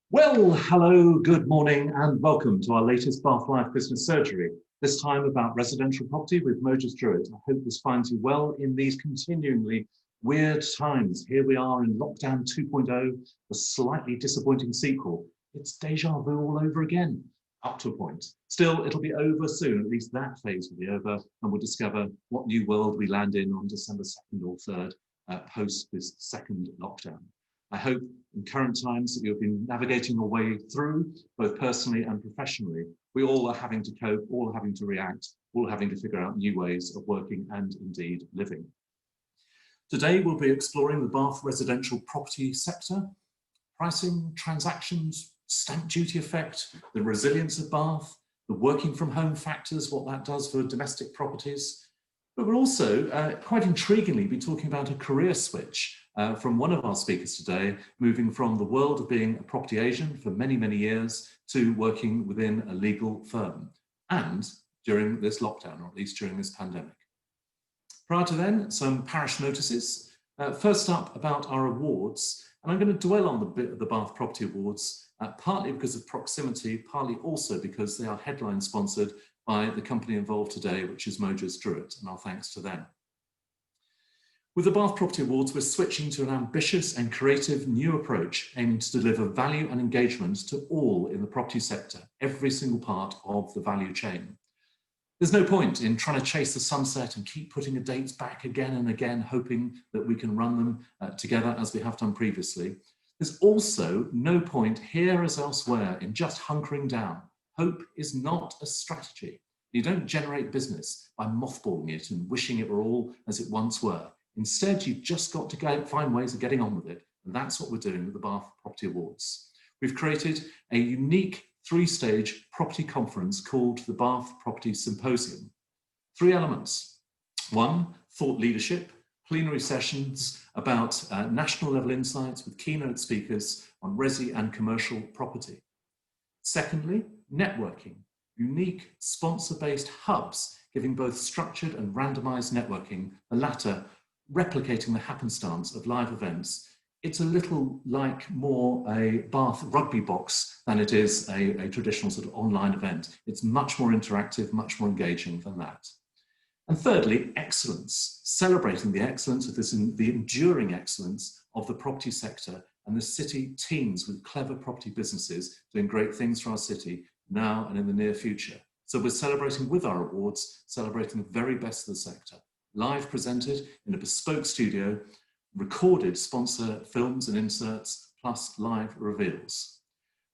Well, hello, good morning, and welcome to our latest Bath Life Business Surgery, this time about residential property with Mogers Drewett. I hope this finds you well in these continually weird times. Here we are in lockdown 2.0, the slightly disappointing sequel. It's deja vu all over again, up to a point. Still, it'll be over soon, at least that phase will be over, and we'll discover what new world we land in on December 2nd or 3rd, post this second lockdown. I hope in current times that you've been navigating your way through, both personally and professionally. We all are having to cope, all are having to react, all having to figure out new ways of working and indeed living. Today we'll be exploring the Bath residential property sector, pricing, transactions, stamp duty effect, the resilience of Bath, the working from home factors, what that does for domestic properties. But we'll also, quite intriguingly, be talking about a career switch from one of our speakers today, moving from the world of being a property agent for many, many years to working within a legal firm, and during this lockdown, or at least during this pandemic. Prior to then, some parish notices. First up, about our awards, and I'm going to dwell on the bit of the Bath Property Awards, partly because of proximity, partly also because they are headline sponsored by the company involved today, which is Mogers Drewett, and our thanks to them. With the Bath Property Awards, we're switching to an ambitious and creative new approach aiming to deliver value and engagement to all in the property sector, every single part of the value chain. There's no point in trying to chase the sunset and keep putting the dates back again and again, hoping that we can run them together as we have done previously. There's also no point here as elsewhere in just hunkering down. Hope is not a strategy. You don't generate business by mothballing it and wishing it were all as it once were. Instead, you've just got to find ways of getting on with it. And that's what we're doing with the Bath Property Awards. We've created a unique three-stage property conference called the Bath Property Symposium. 3 elements. 1, thought leadership, plenary sessions about national level insights with keynote speakers on resi and commercial property. Secondly, networking, unique sponsor-based hubs giving both structured and randomized networking, the latter replicating the happenstance of live events. It's a little like more a Bath rugby box than it is a traditional sort of online event. It's much more interactive, much more engaging than that. And thirdly, excellence, celebrating the excellence of this, the enduring excellence of the property sector, and the city teams with clever property businesses doing great things for our city now and in the near future. So we're celebrating with our awards, celebrating the very best of the sector. Live presented in a bespoke studio, recorded sponsor films and inserts, plus live reveals.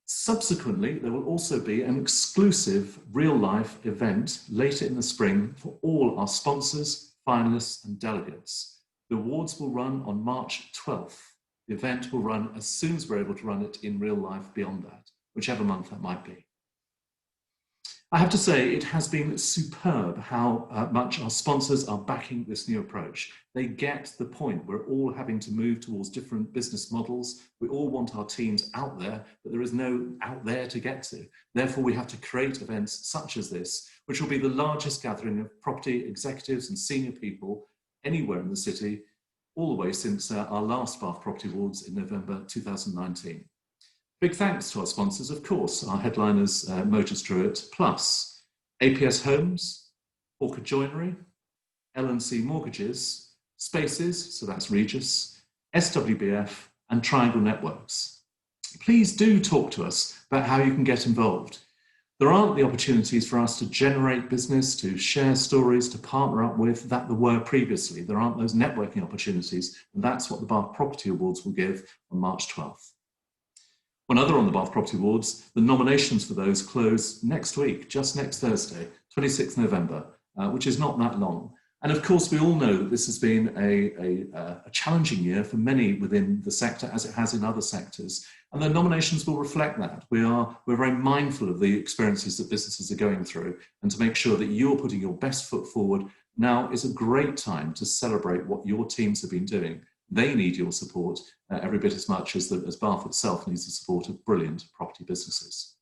Subsequently, there will also be an exclusive real-life event later in the spring for all our sponsors, finalists and delegates. The awards will run on March 12th. The event will run as soon as we're able to run it in real life beyond that, whichever month that might be. I have to say, it has been superb how much our sponsors are backing this new approach. They get the point. We're all having to move towards different business models. We all want our teams out there, but there is no out there to get to. Therefore, we have to create events such as this, which will be the largest gathering of property executives and senior people anywhere in the city, all the way since our last Bath Property Awards in November 2019. Big thanks to our sponsors, of course, our headliners, Mogers Drewett, plus APS Homes, Orchid Joinery, L&C Mortgages, Spaces, so that's Regis, SWBF, and Triangle Networks. Please do talk to us about how you can get involved. There aren't the opportunities for us to generate business, to share stories, to partner up with that there were previously. There aren't those networking opportunities, and that's what the Bath Property Awards will give on March 12th. One other on the Bath Property Awards, the nominations for those close next week, just next Thursday, 26th November, which is not that long. And of course, we all know that this has been a challenging year for many within the sector, as it has in other sectors. And the nominations will reflect that. We're very mindful of the experiences that businesses are going through, and to make sure that you're putting your best foot forward. Now is a great time to celebrate what your teams have been doing. They need your support every bit as much as Bath itself needs the support of brilliant property businesses.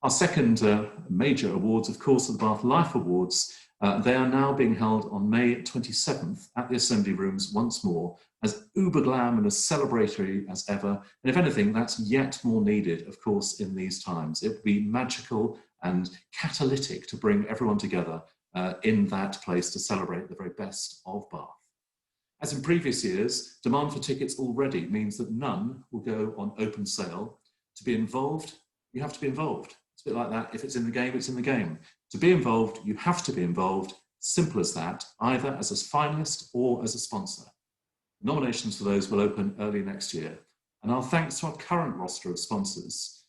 Our second major awards, of course, are the Bath Life Awards. They are now being held on May 27th at the Assembly Rooms once more, as uber glam and as celebratory as ever. And if anything, that's yet more needed, of course, in these times. It would be magical and catalytic to bring everyone together in that place to celebrate the very best of Bath. As in previous years, demand for tickets already means that none will go on open sale. To be involved, you have to be involved. It's a bit like that. If it's in the game, it's in the game. To be involved, you have to be involved. Simple as that, either as a finalist or as a sponsor. Nominations for those will open early next year. And our thanks to our current roster of sponsors.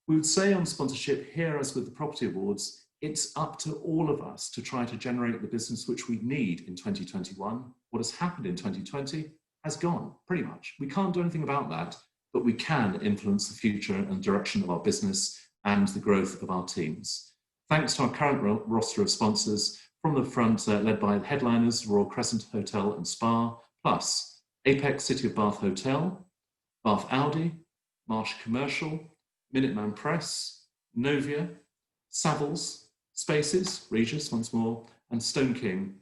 We would say on sponsorship, here as with the Property Awards, it's up to all of us to try to generate the business which we need in 2021. What has happened in 2020 has gone, pretty much. We can't do anything about that, but we can influence the future and direction of our business and the growth of our teams. Thanks to our current roster of sponsors, from the front, led by the headliners, Royal Crescent Hotel and Spa, plus Apex City of Bath Hotel, Bath Audi, Marsh Commercial, Minuteman Press, Novia, Savills, Spaces, Regis once more, and Stone King,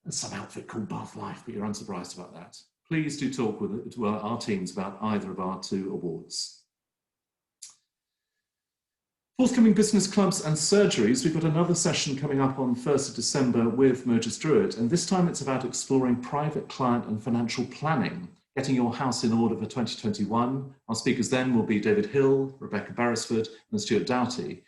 and some outfit called Bath Life, but you're unsurprised about that. Please do talk to our teams about either of our 2 awards. Forthcoming business clubs and surgeries, we've got another session coming up on 1st of December with Mogers Drewett, and this time it's about exploring private client and financial planning, getting your house in order for 2021. Our speakers then will be David Hill, Rebecca Beresford, and Stuart Doughty.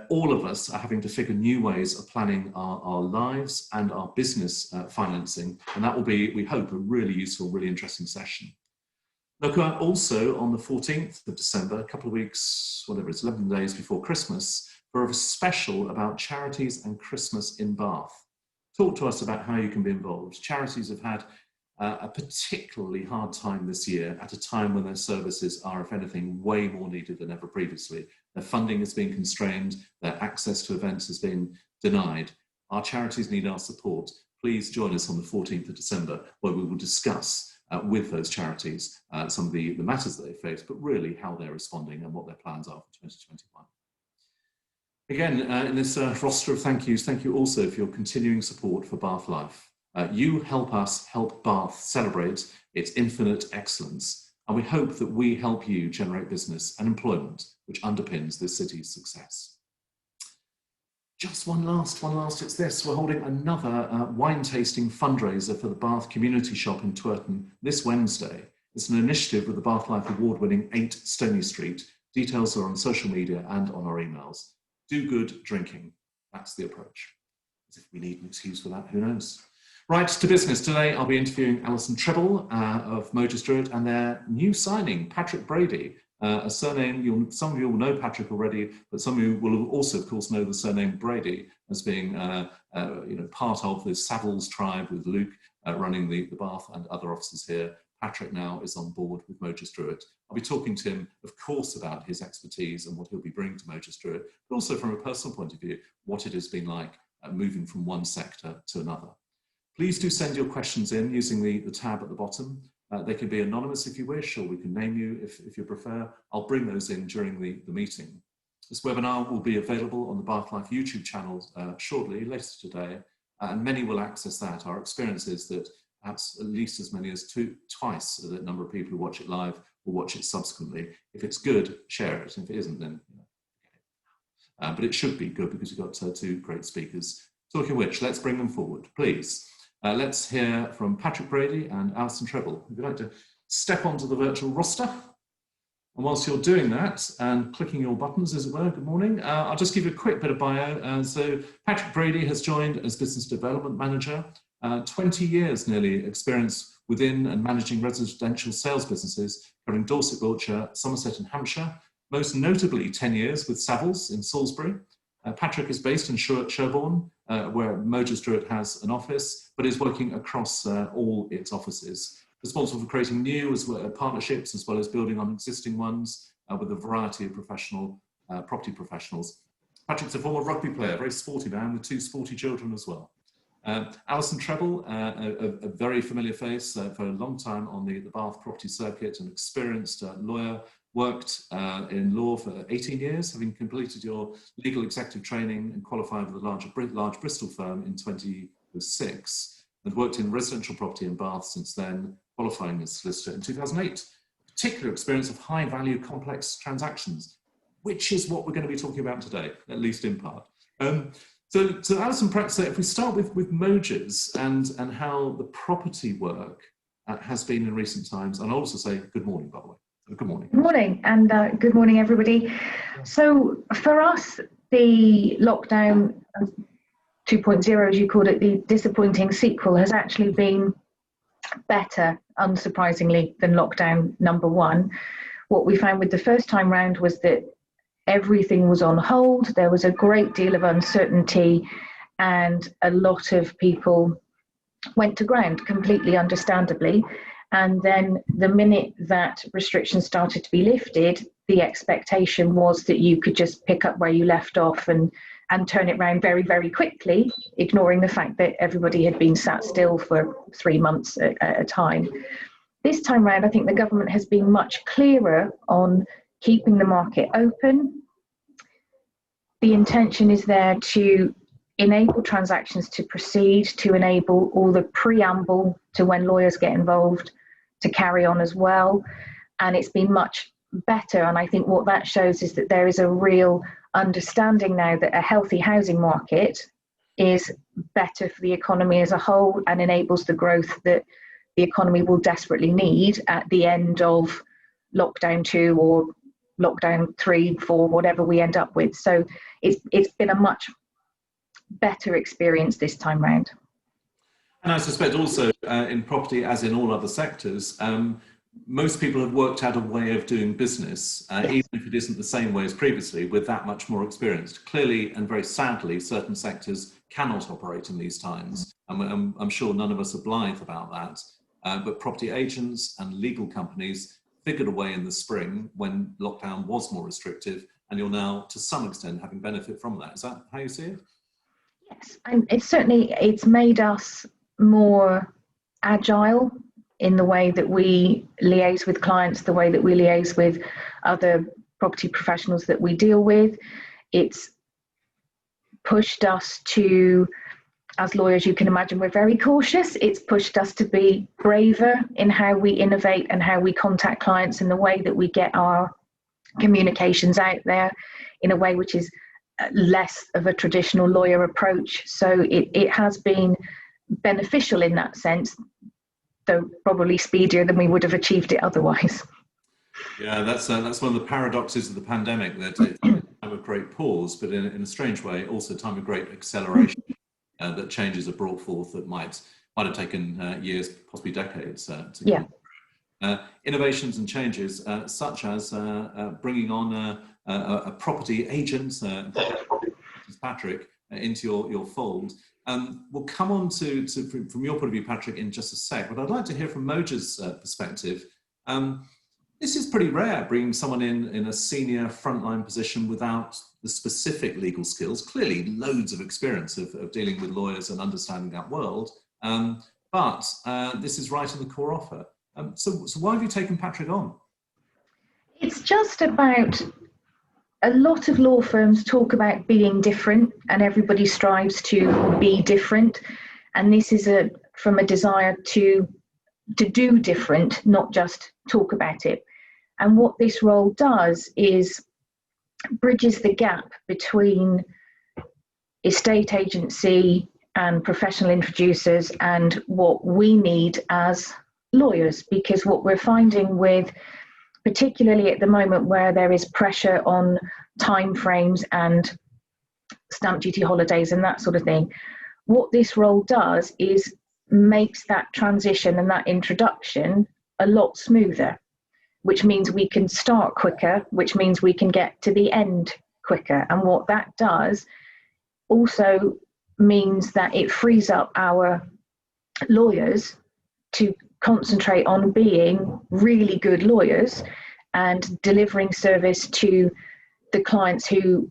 All of us are having to figure new ways of planning our lives and our business financing, and that will be, we hope, a really useful, really interesting session. Look out also on the 14th of December, a couple of weeks, whatever it's 11 days before Christmas, for a special about charities and Christmas in Bath. Talk to us about how you can be involved. Charities have had a particularly hard time this year at a time when their services are, if anything, way more needed than ever previously. Their funding has been constrained, their access to events has been denied. Our charities need our support. Please join us on the 14th of December, where we will discuss with those charities some of the matters that they face, but really how they're responding and what their plans are for 2021. Again, in this roster of thank yous, thank you also for your continuing support for Bath Life. You help us help Bath celebrate its infinite excellence, and we hope that we help you generate business and employment, which underpins this city's success. Just one last, it's this. We're holding another wine tasting fundraiser for the Bath Community Shop in Twerton this Wednesday. It's an initiative with the Bath Life award-winning 8 Stony Street. Details are on social media and on our emails. Do good drinking. That's the approach. As if we need an excuse for that, who knows? Right, to business. Today I'll be interviewing Alison Treble of Mogers Drewett and their new signing, Patrick Brady. A surname, some of you will know Patrick already, but some of you will also, of course, know the surname Brady as being part of the Savills tribe with Luke running the Bath and other offices here. Patrick now is on board with Mogers Drewett. I'll be talking to him, of course, about his expertise and what he'll be bringing to Mogers Drewett, but also from a personal point of view, what it has been like moving from one sector to another. Please do send your questions in using the tab at the bottom. They can be anonymous if you wish, or we can name you if you prefer. I'll bring those in during the meeting. This webinar will be available on the Bath Life YouTube channel shortly, later today, and many will access that. Our experience is that perhaps at least as many as twice the number of people who watch it live will watch it subsequently. If it's good, share it. If it isn't, then but it should be good because we've got 2 great speakers. Talking of which, let's bring them forward, please. Let's hear from Patrick Brady and Alison Treble. Would you like to step onto the virtual roster? And whilst you're doing that and clicking your buttons, as it were, good morning. I'll just give you a quick bit of bio. So Patrick Brady has joined as Business Development Manager. 20 years nearly experience within and managing residential sales businesses covering Dorset, Wiltshire, Somerset and Hampshire. Most notably 10 years with Savills in Salisbury. Patrick is based in Sherborne, where Mogers Drewett has an office, but is working across all its offices. Responsible for creating new partnerships as well as building on existing ones with a variety of property professionals. Patrick's a former rugby player, very sporty man with 2 sporty children as well. Alison Treble, a very familiar face for a long time on the Bath property circuit, an experienced lawyer, worked in law for 18 years, having completed your legal executive training and qualified with a large Bristol firm in 2006, and worked in residential property in Bath since then, qualifying as solicitor in 2008. Particular experience of high-value, complex transactions, which is what we're going to be talking about today, at least in part. So Alison, perhaps if we start with Mogers and how the property work has been in recent times, and I'll also say good morning, by the way. Good morning. Good morning, and good morning, everybody. So for us, the lockdown 2.0, as you called it, the disappointing sequel, has actually been better, unsurprisingly, than lockdown number one. What we found with the first time round was that everything was on hold. There was a great deal of uncertainty, and a lot of people went to ground, completely understandably. And then the minute that restrictions started to be lifted, the expectation was that you could just pick up where you left off and turn it around very, very quickly, ignoring the fact that everybody had been sat still for 3 months at a time. This time round, I think the government has been much clearer on keeping the market open. The intention is there to enable transactions to proceed, to enable all the preamble to when lawyers get involved to carry on as well. And it's been much better. And I think what that shows is that there is a real understanding now that a healthy housing market is better for the economy as a whole and enables the growth that the economy will desperately need at the end of lockdown 2 or lockdown 3, 4, whatever we end up with. So it's been a much better experience this time round. And I suspect also in property, as in all other sectors, most people have worked out a way of doing business, even if it isn't the same way as previously, with that much more experience. Clearly, and very sadly, certain sectors cannot operate in these times. I'm sure none of us are blithe about that. But property agents and legal companies figured a way in the spring when lockdown was more restrictive, and you're now, to some extent, having benefit from that. Is that how you see it? Yes, and it's made us more agile in the way that we liaise with clients, the way that we liaise with other property professionals that we deal with. It's pushed us to, as lawyers, you can imagine, we're very cautious. It's pushed us to be braver in how we innovate and how we contact clients and the way that we get our communications out there in a way which is less of a traditional lawyer approach. So it has been beneficial in that sense, though probably speedier than we would have achieved it otherwise. Yeah, that's one of the paradoxes of the pandemic, that it's a time of great pause, but in a strange way, also a time of great acceleration, that changes are brought forth that might have taken years, possibly decades to yeah. Innovations and changes, such as bringing on a property agent, Patrick, into your fold. We'll come on to from your point of view, Patrick, in just a sec, but I'd like to hear from Mogers' perspective. This is pretty rare, bringing someone in a senior frontline position without the specific legal skills. Clearly, loads of experience of dealing with lawyers and understanding that world, but this is right in the core offer. So why have you taken Patrick on? It's just about, a lot of law firms talk about being different, and everybody strives to be different. And this is from a desire to do different, not just talk about it. And what this role does is bridges the gap between estate agency and professional introducers and what we need as lawyers, because what we're finding with, particularly at the moment where there is pressure on timeframes and stamp duty holidays and that sort of thing, what this role does is makes that transition and that introduction a lot smoother, which means we can start quicker, which means we can get to the end quicker. And what that does also means that it frees up our lawyers to concentrate on being really good lawyers and delivering service to the clients who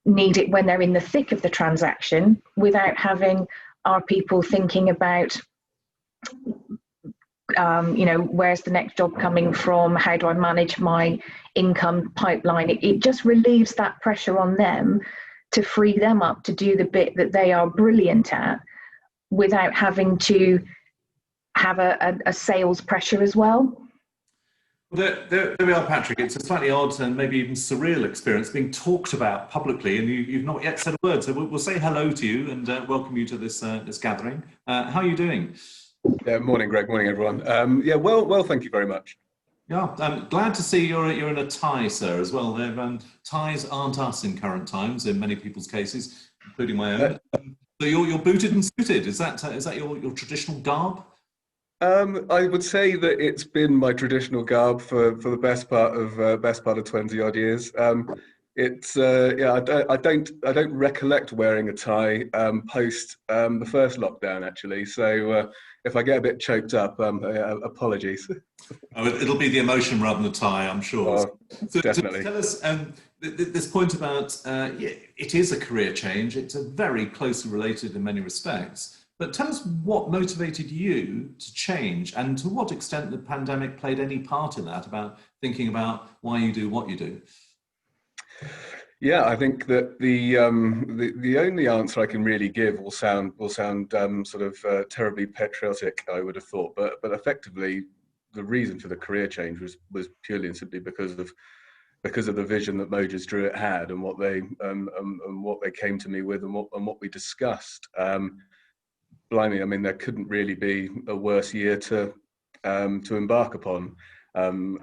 need it when they're in the thick of the transaction, without having our people thinking about, where's the next job coming from? How do I manage my income pipeline? It just relieves that pressure on them to free them up to do the bit that they are brilliant at, without having to have a sales pressure as well. There we are, Patrick. It's a slightly odd and maybe even surreal experience being talked about publicly, and you've not yet said a word. So we'll say hello to you and welcome you to this gathering. How are you doing? Yeah, morning, Greg. Morning, everyone. Yeah, well, thank you very much. Yeah, I'm glad to see you're in a tie, sir, as well. Ties aren't us in current times, in many people's cases, including my own. So you're booted and suited. Is that your traditional garb? I would say that it's been my traditional garb for the best part of 20 odd years. It's yeah, I don't recollect wearing a tie post the first lockdown, actually. So if I get a bit choked up, apologies. Oh, it'll be the emotion rather than the tie, I'm sure. So definitely. Tell us this point about it is a career change. It's a very closely related in many respects. But tell us what motivated you to change, and to what extent the pandemic played any part in that, about thinking about why you do what you do. Yeah, I think that the only answer I can really give will sound sort of terribly patriotic, I would have thought, but effectively the reason for the career change was purely and simply because of the vision that Mogers Drewett had, and what they came to me with, and what we discussed. Blimey, I mean, there couldn't really be a worse year to embark upon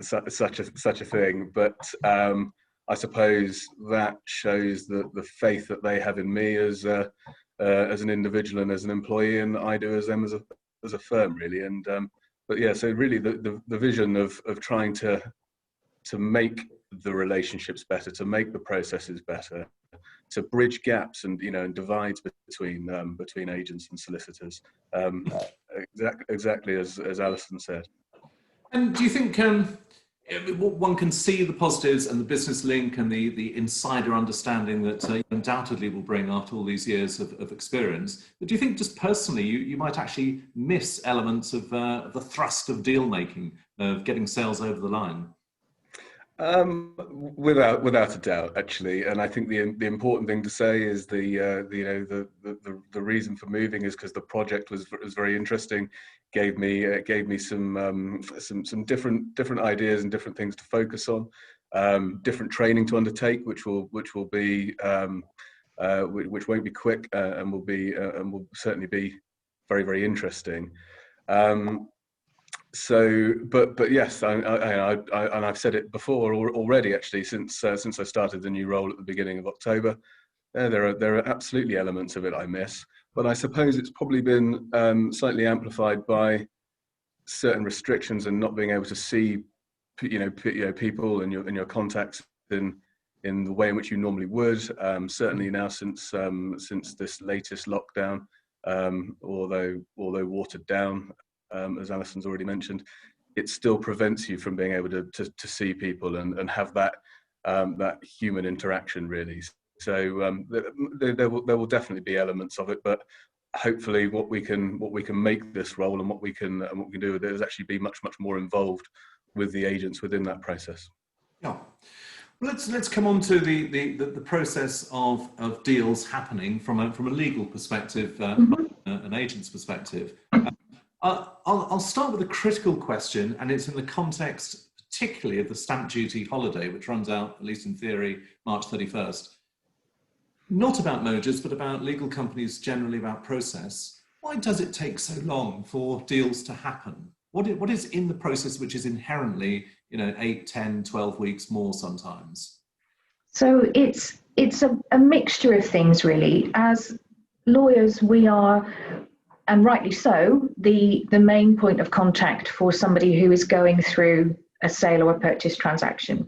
such a thing. But I suppose that shows the faith that they have in me as an individual and as an employee, and I do as them as a firm, really. And but yeah, so really the vision of trying to make the relationships better, to make the processes better, to bridge gaps and and divides between agents and solicitors, exactly as Alison said. And do you think one can see the positives and the business link and the insider understanding that you undoubtedly will bring after all these years of experience? But do you think just personally you might actually miss elements of the thrust of deal making, of getting sales over the line? Without a doubt, actually, and I think the important thing to say is the reason for moving is because the project was very interesting, gave me some different ideas and different things to focus on, different training to undertake, which won't be quick, and will certainly be very, very interesting. So, but yes, and I've said it before already, actually, since I started the new role at the beginning of October. There are absolutely elements of it I miss, but I suppose it's probably been slightly amplified by certain restrictions and not being able to see, people and your contacts in the way in which you normally would. Certainly now since this latest lockdown, although watered down. As Alison's already mentioned, it still prevents you from being able to see people and have that human interaction, really. So there will definitely be elements of it, but hopefully what we can make this role and what we can do with it is actually be much more involved with the agents within that process. Yeah. Well, let's come on to the process of deals happening from a legal perspective, an agent's perspective. I'll start with a critical question, and it's in the context particularly of the stamp duty holiday, which runs out, at least in theory, March 31st. Not about Mogers, but about legal companies generally, about process. Why does it take so long for deals to happen? What is in the process which is inherently, 8, 10, 12 weeks more sometimes? So it's a mixture of things, really. As lawyers, we are, and rightly so, the main point of contact for somebody who is going through a sale or a purchase transaction.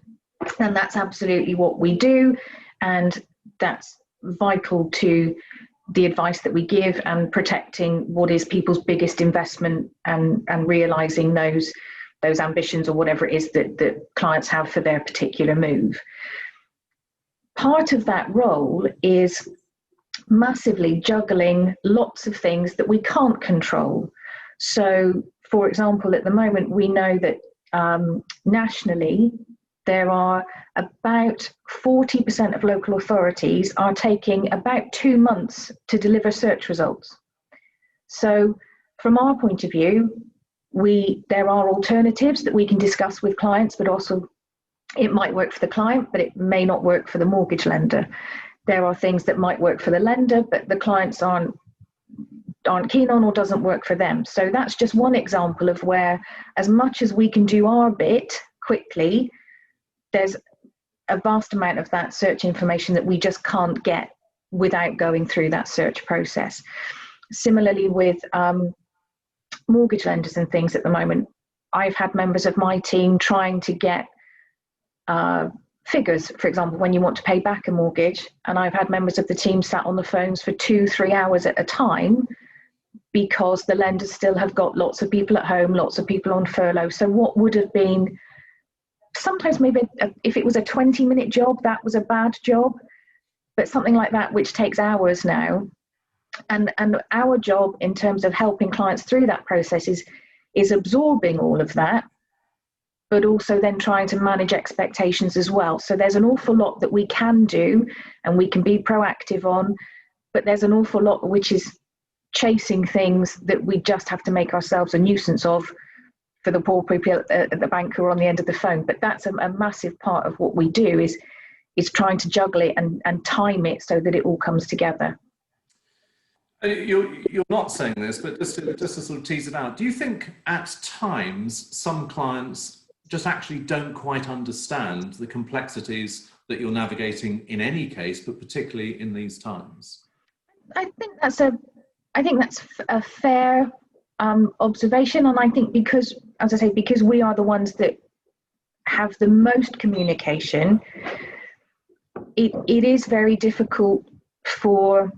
And that's absolutely what we do. And that's vital to the advice that we give and protecting what is people's biggest investment, and realizing those ambitions or whatever it is that clients have for their particular move. Part of that role is massively juggling lots of things that we can't control. So, for example, at the moment, we know that nationally, there are about 40% of local authorities are taking about 2 months to deliver search results. So from our point of view, there are alternatives that we can discuss with clients, but also it might work for the client, but it may not work for the mortgage lender. There are things that might work for the lender, but the clients aren't keen on or doesn't work for them. So that's just one example of where, as much as we can do our bit quickly, there's a vast amount of that search information that we just can't get without going through that search process. Similarly with mortgage lenders and things at the moment, I've had members of my team trying to get figures, for example, when you want to pay back a mortgage, and I've had members of the team sat on the phones for 2-3 hours at a time because the lenders still have got lots of people at home, lots of people on furlough. So what would have been, sometimes maybe if it was a 20-minute job, that was a bad job, but something like that which takes hours now. And our job in terms of helping clients through that process is absorbing all of that, but also then trying to manage expectations as well. So there's an awful lot that we can do and we can be proactive on, but there's an awful lot which is chasing things that we just have to make ourselves a nuisance of for the poor people at the bank who are on the end of the phone. But that's a massive part of what we do is trying to juggle it and time it so that it all comes together. You're not saying this, but just to sort of tease it out, do you think at times some clients just actually don't quite understand the complexities that you're navigating in any case, but particularly in these times? I think that's a fair observation, and I think because, as I say, because we are the ones that have the most communication, it is very difficult for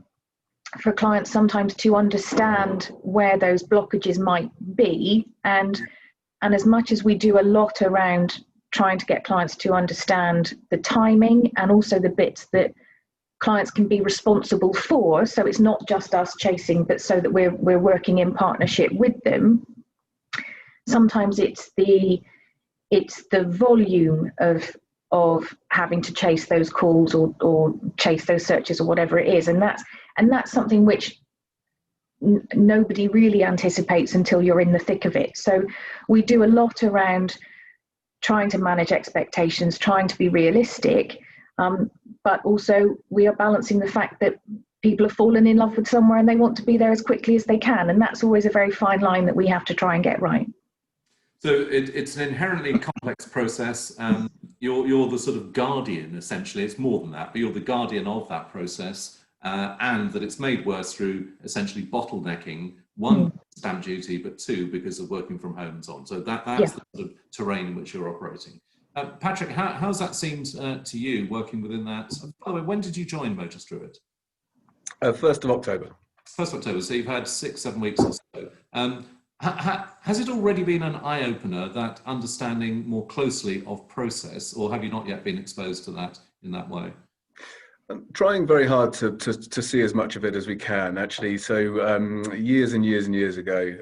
clients sometimes to understand where those blockages might be, and as much as we do a lot around trying to get clients to understand the timing and also the bits that clients can be responsible for, so it's not just us chasing, but so that we're working in partnership with them. Sometimes it's the volume of having to chase those calls or chase those searches or whatever it is, and that's something which nobody really anticipates until you're in the thick of it. So we do a lot around trying to manage expectations, trying to be realistic, but also we are balancing the fact that people have fallen in love with somewhere and they want to be there as quickly as they can, and that's always a very fine line that we have to try and get right. So it's an inherently complex process. You're the sort of guardian, essentially. It's more than that, but you're the guardian of that process, and that it's made worse through essentially bottlenecking, one, stamp duty, but two, because of working from home and so on. So that's the sort of terrain in which you're operating. Patrick, how's that seemed to you working within that? By the way, when did you join Mogers Drewett? 1st of October. 1st of October, so you've had 6-7 weeks or so. Has it already been an eye-opener, that understanding more closely of process, or have you not yet been exposed to that in that way? I'm trying very hard to see as much of it as we can, actually. So years and years and years ago,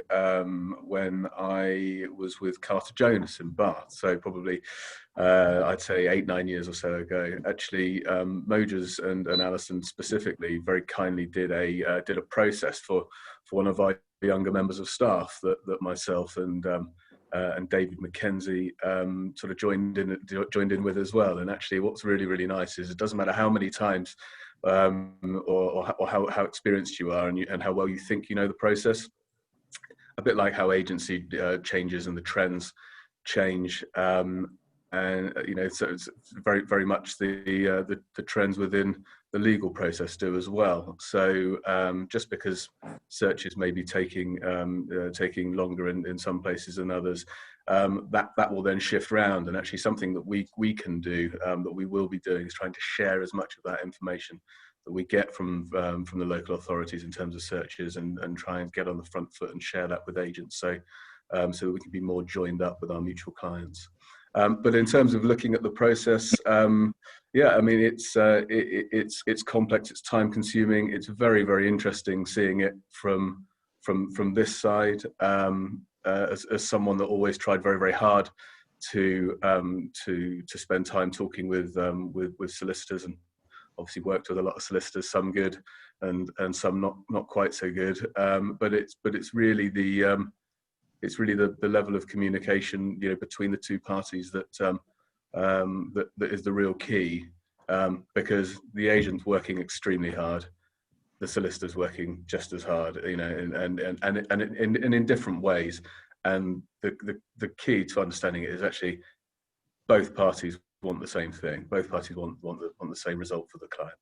when I was with Carter Jonas in Bath, so probably I'd say 8-9 years or so ago, actually, Mogers and Alison specifically very kindly did a process for one of our younger members of staff that myself and David McKenzie sort of joined in with as well. And actually, what's really, really nice is it doesn't matter how many times or how experienced you are and how well you think you know the process. A bit like how agency changes and the trends change, and so it's very, very much the trends within the legal process do as well. So just because searches may be taking longer in some places than others, that will then shift around. And actually, something that we can do, that we will be doing, is trying to share as much of that information that we get from the local authorities in terms of searches, and try and get on the front foot and share that with agents, so that we can be more joined up with our mutual clients. But in terms of looking at the process, yeah, I mean, it's complex, it's time consuming, it's very, very interesting seeing it from this side, as someone that always tried very, very hard to spend time talking with solicitors, and obviously worked with a lot of solicitors, some good and some not quite so good. But it's really it's really the level of communication, between the two parties that that is the real key, because the agent's working extremely hard, the solicitor's working just as hard, and in different ways. And the key to understanding it is actually both parties want the same thing. Both parties want the same result for the client.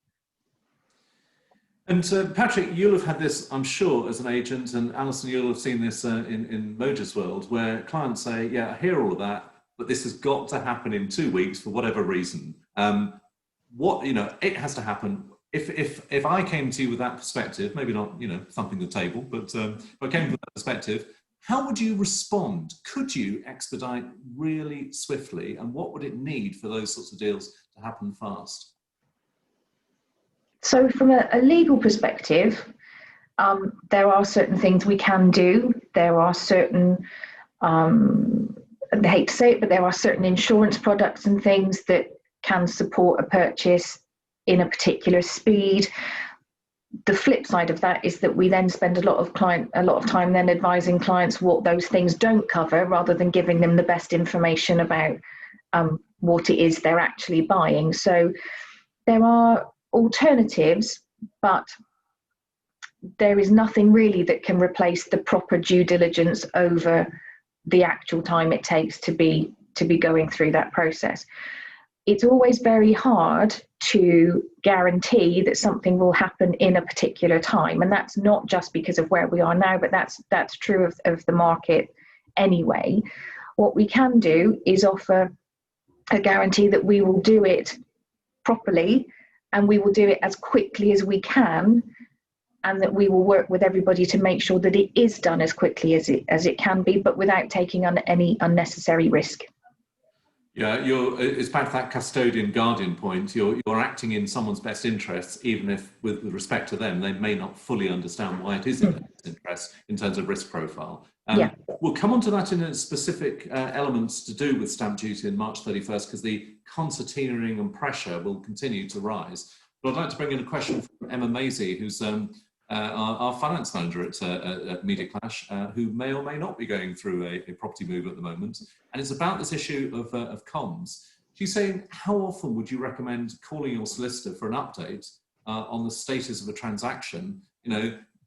And Patrick, you'll have had this, I'm sure, as an agent, and Alison, you'll have seen this in Mogers world, where clients say, yeah, I hear all of that, but this has got to happen in 2 weeks for whatever reason. It has to happen. If I came to you with that perspective, maybe not, thumping the table, but if I came with that perspective, how would you respond? Could you expedite really swiftly, and what would it need for those sorts of deals to happen fast? So from a legal perspective, there are certain things we can do. There are certain, I hate to say it, but there are certain insurance products and things that can support a purchase in a particular speed. The flip side of that is that we then spend a lot of time then advising clients what those things don't cover, rather than giving them the best information about what it is they're actually buying. So there are alternatives, but there is nothing really that can replace the proper due diligence over the actual time it takes to be going through that process. It's always very hard to guarantee that something will happen in a particular time, and that's not just because of where we are now, but that's true of the market anyway. What we can do is offer a guarantee that we will do it properly, and we will do it as quickly as we can, and that we will work with everybody to make sure that it is done as quickly as it can be, but without taking on any unnecessary risk. Yeah, it's back to that custodian guardian point. You're acting in someone's best interests, even if with respect to them, they may not fully understand why it is in their best interest in terms of risk profile. Yeah. We'll come on to that in specific elements to do with stamp duty in March 31st, because the concertinaing and pressure will continue to rise. But I'd like to bring in a question from Emma Maisie, who's our finance manager at Media Clash, who may or may not be going through a property move at the moment. And it's about this issue of comms. She's saying, how often would you recommend calling your solicitor for an update on the status of a transaction?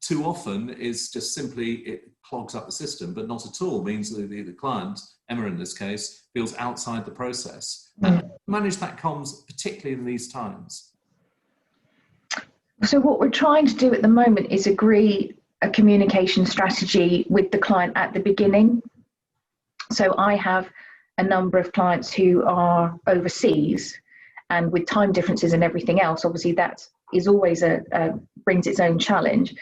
Too often is just simply it clogs up the system, but not at all means that the client, Emma in this case, feels outside the process. And manage that comms, particularly in these times. So what we're trying to do at the moment is agree a communication strategy with the client at the beginning. So I have a number of clients who are overseas, and with time differences and everything else, obviously that is always brings its own challenge.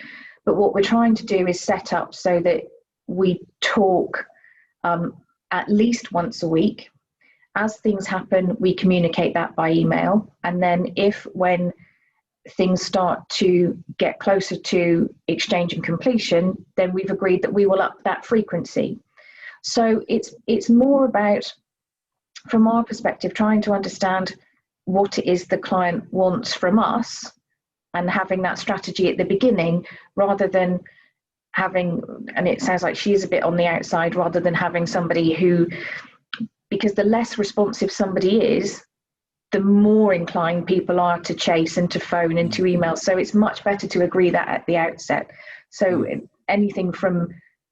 But what we're trying to do is set up so that we talk at least once a week. As things happen, we communicate that by email. And then when things start to get closer to exchange and completion, then we've agreed that we will up that frequency. So it's more about, from our perspective, trying to understand what it is the client wants from us and having that strategy at the beginning, rather than having, and it sounds like she's a bit on the outside, rather than having somebody who, because the less responsive somebody is, the more inclined people are to chase and to phone and to email. So it's much better to agree that at the outset. So anything from,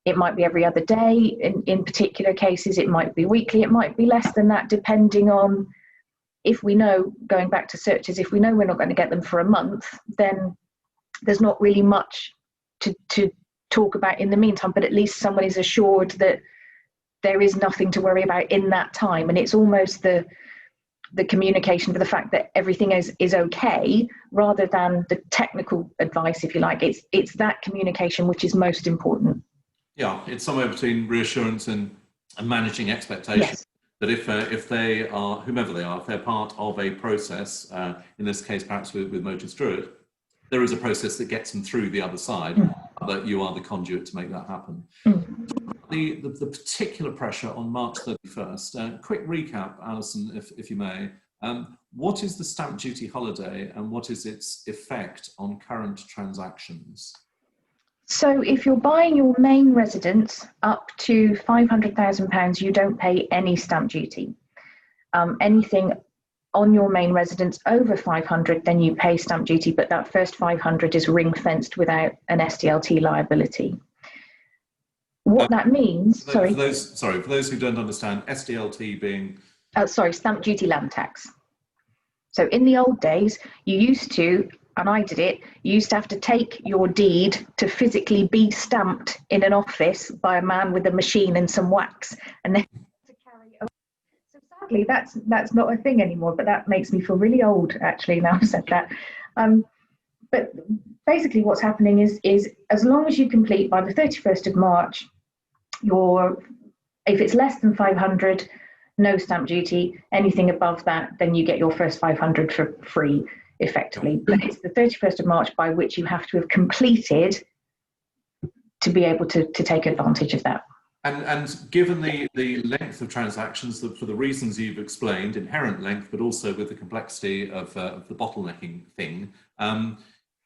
it might be every other day, in particular cases, it might be weekly, it might be less than that, depending on, if we know, going back to searches, if we know we're not going to get them for a month, then there's not really much to talk about in the meantime, but at least someone is assured that there is nothing to worry about in that time. And it's almost the communication for the fact that everything is okay, rather than the technical advice, if you like. It's that communication which is most important. Yeah, it's somewhere between reassurance and managing expectations. Yes. That if they are, whomever they are, if they're part of a process, in this case perhaps with Mogers Drewett, there is a process that gets them through the other side, but you are the conduit to make that happen. The particular pressure on March 31st, quick recap, Alison, if you may. What is the stamp duty holiday and what is its effect on current transactions? So if you're buying your main residence up to £500,000, you don't pay any stamp duty. Anything on your main residence over 500, then you pay stamp duty, but that first 500 is ring fenced without an SDLT liability. What that means, for those who don't understand, SDLT being... stamp duty land tax. So in the old days, you used to, and I did it, you used to have to take your deed to physically be stamped in an office by a man with a machine and some wax, and then to carry over. So sadly, that's not a thing anymore, but that makes me feel really old, actually, now I've said that. But basically what's happening is as long as you complete by the 31st of March, if it's less than 500, no stamp duty. Anything above that, then you get your first 500 for free, effectively. But it's the 31st of March by which you have to have completed to be able to take advantage of that. And given the length of transactions, for the reasons you've explained, inherent length, but also with the complexity of the bottlenecking thing,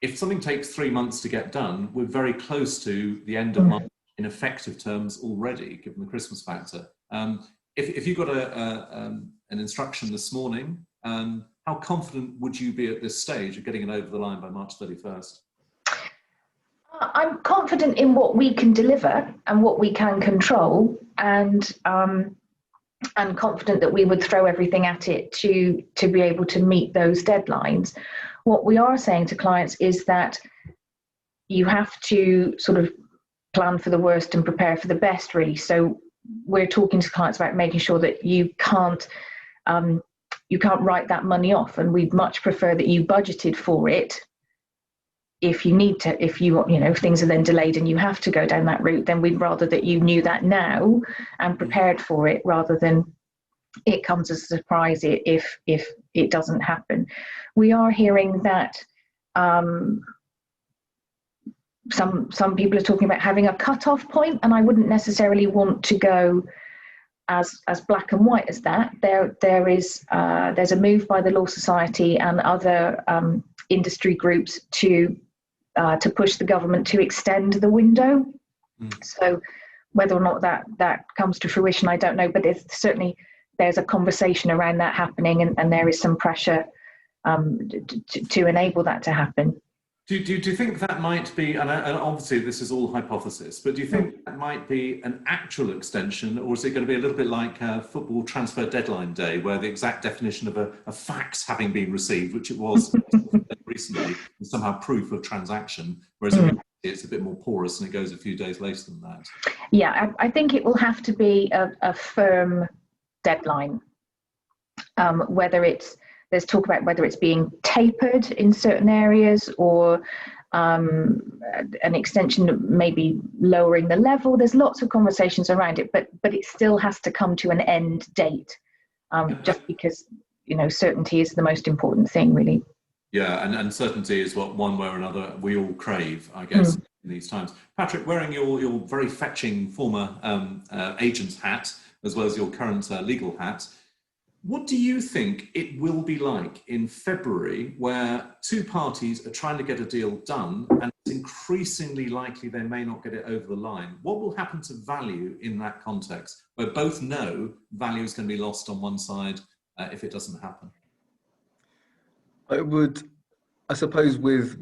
if something takes 3 months to get done, we're very close to the end of March in effective terms already, given the Christmas factor. If you got an instruction this morning, how confident would you be at this stage of getting it over the line by March 31st? I'm confident in what we can deliver and what we can control, and confident that we would throw everything at it to be able to meet those deadlines. What we are saying to clients is that you have to sort of plan for the worst and prepare for the best, really. So we're talking to clients about making sure that you can't write that money off, and we'd much prefer that you budgeted for it. If you need to, if things are then delayed and you have to go down that route, then we'd rather that you knew that now and prepared for it, rather than it comes as a surprise if it doesn't happen. We are hearing that some people are talking about having a cut-off point, and I wouldn't necessarily want to go as black and white as that. There's a move by the Law Society and other industry groups to push the government to extend the window. So whether or not that comes to fruition, I don't know, but there's a conversation around that happening, and there is some pressure to enable that to happen. Do you think that might be, and obviously this is all hypothesis, but do you think that might be an actual extension, or is it going to be a little bit like football transfer deadline day, where the exact definition of a fax having been received, which it was recently, is somehow proof of transaction, whereas in reality it's a bit more porous and it goes a few days later than that? Yeah, I think it will have to be a firm deadline, there's talk about whether it's being tapered in certain areas, or an extension maybe lowering the level. There's lots of conversations around it, but it still has to come to an end date, just because certainty is the most important thing, really. Yeah, and certainty is what, one way or another, we all crave, I guess, in these times. Patrick, wearing your very fetching former agent's hat, as well as your current legal hat, what do you think it will be like in February, where two parties are trying to get a deal done and it's increasingly likely they may not get it over the line? What will happen to value in that context, where both know value is going to be lost on one side if it doesn't happen? I suppose with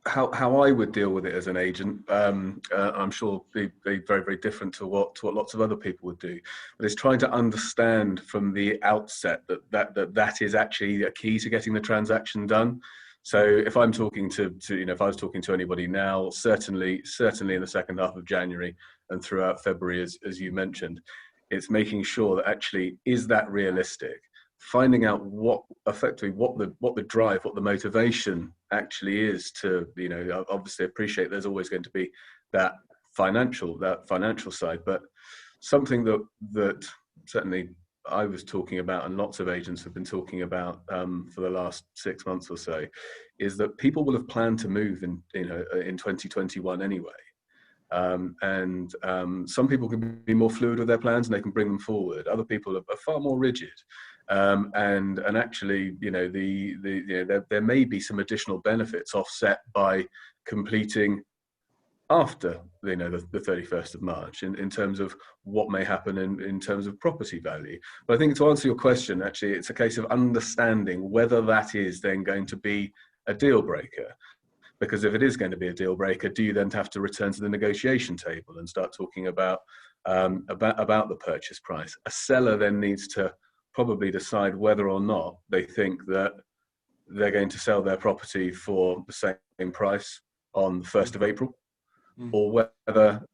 how I would deal with it as an agent, I'm sure be very, very different to what lots of other people would do. But it's trying to understand from the outset that is actually a key to getting the transaction done. So if I'm talking to if I was talking to anybody now, certainly in the second half of January and throughout February, as you mentioned, it's making sure that actually, is that realistic? Finding out what the drive, what the motivation actually is to, obviously appreciate there's always going to be that financial side, but something that certainly I was talking about, and lots of agents have been talking about for the last 6 months or so, is that people will have planned to move in 2021 anyway. And some people can be more fluid with their plans and they can bring them forward. Other people are far more rigid. And actually, there may be some additional benefits offset by completing after the 31st of March in terms of what may happen in terms of property value. But I think to answer your question, actually, it's a case of understanding whether that is then going to be a deal breaker. Because if it is going to be a deal breaker, do you then have to return to the negotiation table and start talking about the purchase price? A seller then needs to probably decide whether or not they think that they're going to sell their property for the same price on the 1st of April, or whether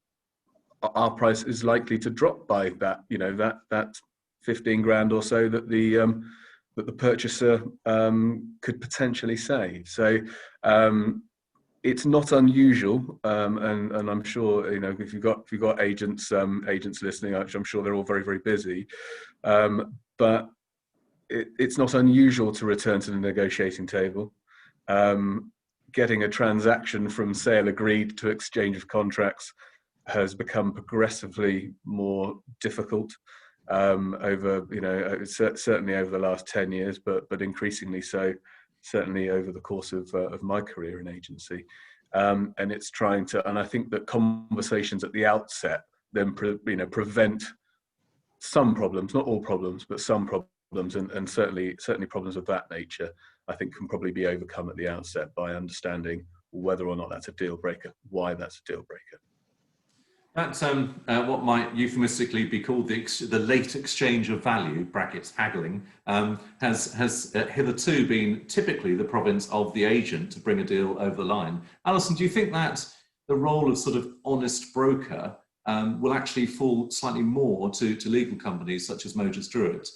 our price is likely to drop by that, that 15 grand or so that the purchaser could potentially save. So it's not unusual, and I'm sure if you've got agents listening, I'm sure they're all very, very busy, but it's not unusual to return to the negotiating table. Getting a transaction from sale agreed to exchange of contracts has become progressively more difficult over, certainly over the last 10 years, but increasingly so, certainly over the course of my career in agency. And it's trying to, and I think that conversations at the outset then prevent some problems, not all problems, but some problems, and certainly problems of that nature, I think can probably be overcome at the outset by understanding whether or not that's a deal breaker, why that's a deal breaker. That's what might euphemistically be called the late exchange of value, brackets haggling, has hitherto been typically the province of the agent to bring a deal over the line. Alison, do you think that the role of sort of honest broker will actually fall slightly more to legal companies such as Mogers Drewett,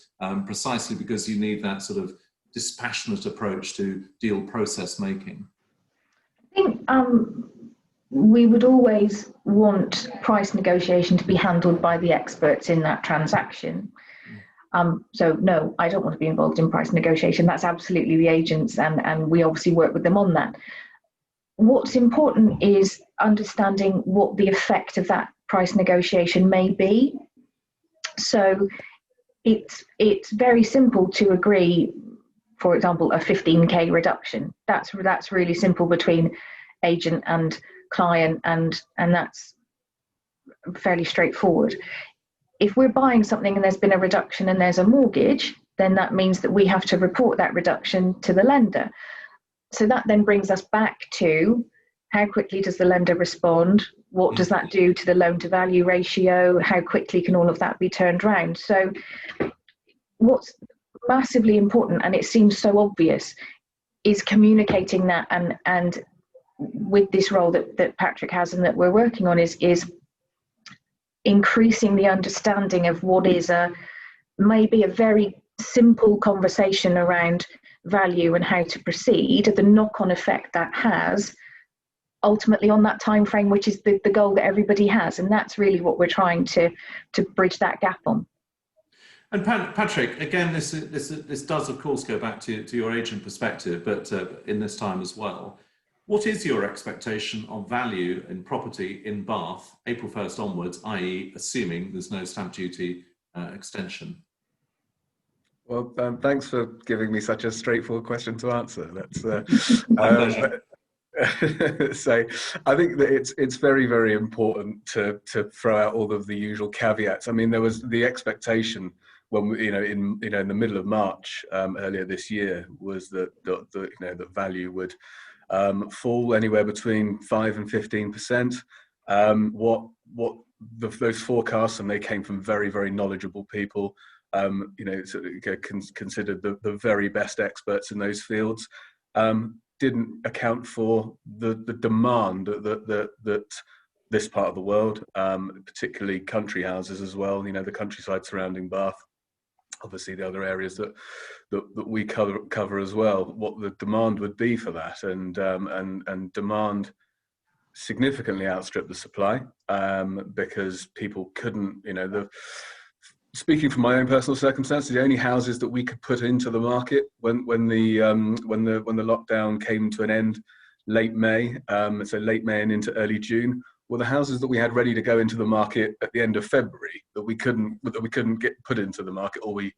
precisely because you need that sort of dispassionate approach to deal process making? I think we would always want price negotiation to be handled by the experts in that transaction. So no, I don't want to be involved in price negotiation. That's absolutely the agents, and we obviously work with them on that. What's important is understanding what the effect of that price negotiation may be. So it's very simple to agree, for example, a 15k reduction. That's really simple between agent and client, and that's fairly straightforward. If we're buying something and there's been a reduction and there's a mortgage, then that means that we have to report that reduction to the lender. So that then brings us back to how quickly does the lender respond? What does that do to the loan to value ratio? How quickly can all of that be turned around? So what's massively important, and it seems so obvious, is communicating that, and with this role that Patrick has and that we're working on is increasing the understanding of what is maybe a very simple conversation around value and how to proceed, the knock-on effect that has ultimately on that time frame, which is the goal that everybody has. And that's really what we're trying to bridge that gap on. And Patrick, again, this does of course go back to your agent perspective, but in this time as well. What is your expectation of value in property in Bath, April 1st onwards, i.e. assuming there's no stamp duty extension? Well, thanks for giving me such a straightforward question to answer. That's my pleasure. So I think that it's very, very important to throw out all of the usual caveats. I mean, there was the expectation when we, in the middle of March earlier this year was that the value would fall anywhere between 5 and 15%. Those forecasts, and they came from very, very knowledgeable people, considered the very best experts in those fields, didn't account for the demand that this part of the world, particularly country houses as well, the countryside surrounding Bath, obviously the other areas that we cover as well, what the demand would be for that, and demand significantly outstripped the supply, because people couldn't, speaking from my own personal circumstances, the only houses that we could put into the market when the lockdown came to an end late May, so late May and into early June, were the houses that we had ready to go into the market at the end of February that we couldn't get put into the market, or we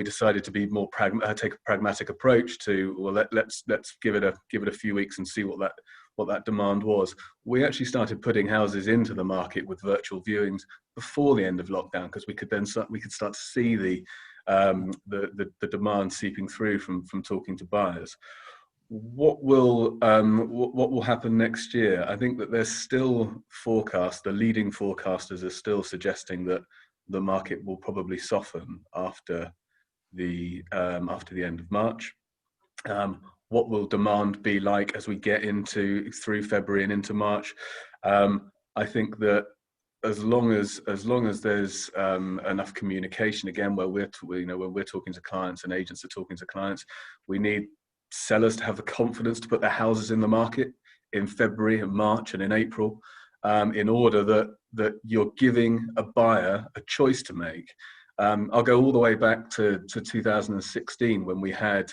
decided to be more take a pragmatic approach to, well, let's give it a few weeks and see what that demand was. We actually started putting houses into the market with virtual viewings before the end of lockdown, because we could start to see the demand seeping through from talking to buyers. What will happen next year? I think that there's still forecasts. The leading forecasters are still suggesting that the market will probably soften after the end of March. What will demand be like as we get through February and into March? I think that as long as there's enough communication, again, where when we're talking to clients and agents are talking to clients, we need sellers to have the confidence to put their houses in the market in February and March and in April, in order that you're giving a buyer a choice to make. I'll go all the way back to 2016, when we had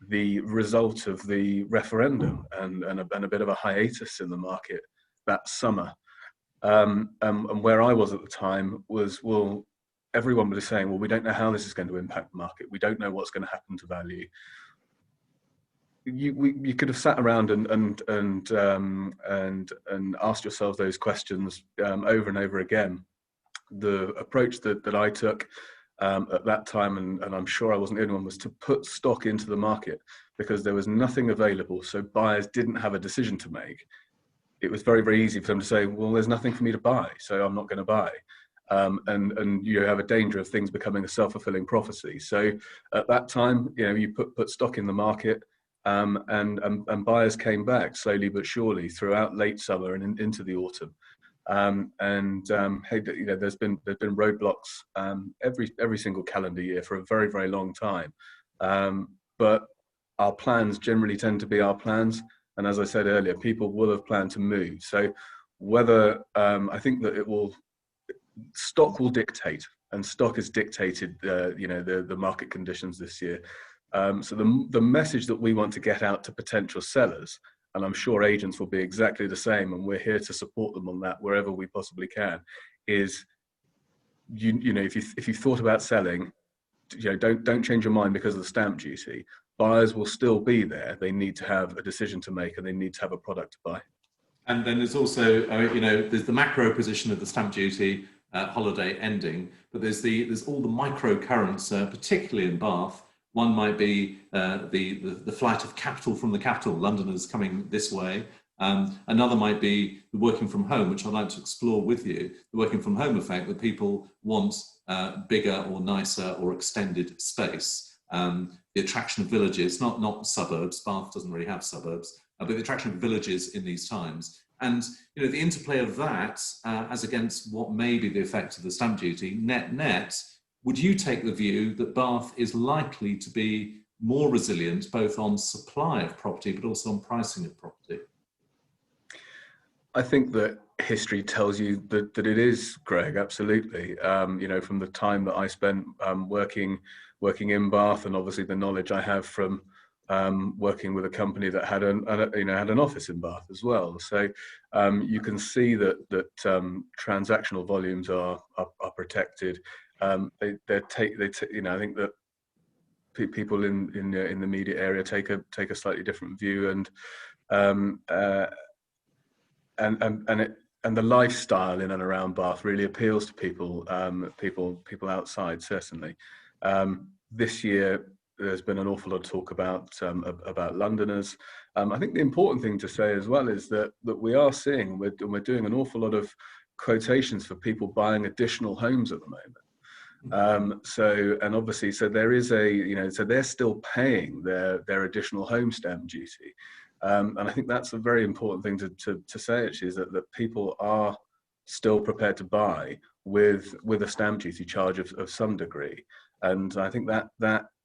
the result of the referendum and a bit of a hiatus in the market that summer. And where I was at the time was, well, everyone was saying, well, we don't know how this is going to impact the market. We don't know what's going to happen to value. You could have sat around and asked yourselves those questions over and over again. The approach that I took at that time, and I'm sure I wasn't the only one, was to put stock into the market because there was nothing available. So buyers didn't have a decision to make. It was very, very easy for them to say, well, there's nothing for me to buy, so I'm not going to buy. And you have a danger of things becoming a self-fulfilling prophecy. So at that time, you put stock in the market, and buyers came back slowly but surely throughout late summer and into the autumn. Hey, there's been roadblocks every single calendar year for a very, very long time. But our plans generally tend to be our plans. And as I said earlier, people will have planned to move. So whether, I think that stock will dictate, and stock has dictated, the market conditions this year. So the message that we want to get out to potential sellers, and I'm sure agents will be exactly the same, and we're here to support them on that wherever we possibly can, is, if you thought about selling, don't change your mind because of the stamp duty. Buyers will still be there. They need to have a decision to make, and they need to have a product to buy. And then there's also, there's the macro position of the stamp duty holiday ending, but there's all the micro currents, particularly in Bath. One might be the flight of capital from the capital, Londoners coming this way. Another might be the working from home, which I'd like to explore with you, the working from home effect, that people want bigger or nicer or extended space. The attraction of villages, not suburbs. Bath doesn't really have suburbs, but the attraction of villages in these times. And the interplay of that as against what may be the effect of the stamp duty, net, would you take the view that Bath is likely to be more resilient, both on supply of property, but also on pricing of property? I think that history tells you that it is, Greg, absolutely. From the time that I spent working in Bath, and obviously the knowledge I have from working with a company that had an office in Bath as well. So you can see that transactional volumes are protected. I think that people in the immediate area take a slightly different view, and the lifestyle in and around Bath really appeals to people outside, certainly. This year there's been an awful lot of talk about Londoners. I think the important thing to say as well is that we are seeing, we're doing an awful lot of quotations for people buying additional homes at the moment. So there is so they're still paying their additional home stamp duty. And I think that's a very important thing to say, actually, is that people are still prepared to buy with a stamp duty charge of some degree. And I think that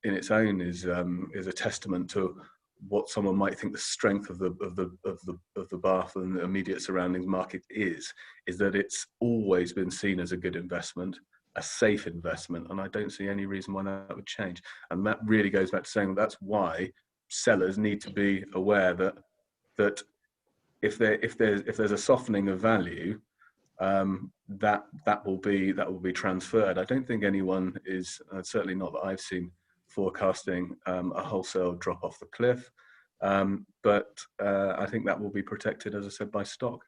in its own is a testament to what someone might think the strength of the Bath and the immediate surroundings market is that it's always been seen as a good investment, a safe investment, and I don't see any reason why that would change. And that really goes back to saying that's why sellers need to be aware that if there's a softening of value, that will be transferred. I don't think anyone is, certainly not that I've seen, forecasting a wholesale drop off the cliff. But I think that will be protected, as I said, by stock.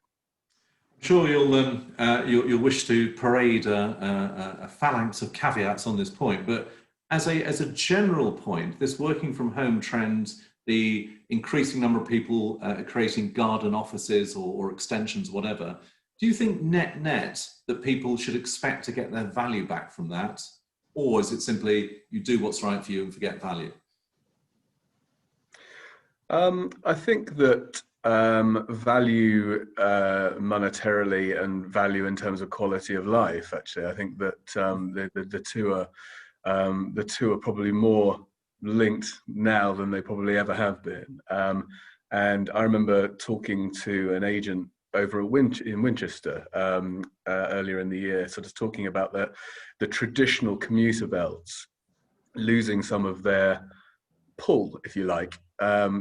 I'm sure you'll wish to parade a phalanx of caveats on this point, but as a general point, this working from home trend, the increasing number of people creating garden offices or extensions, whatever, do you think net that people should expect to get their value back from that? Or is it simply you do what's right for you and forget value? I think that value monetarily and value in terms of quality of life, actually, I think that the two are probably more linked now than they probably ever have been. And I remember talking to an agent over in Winchester earlier in the year, sort of talking about the traditional commuter belts losing some of their pull, if you like,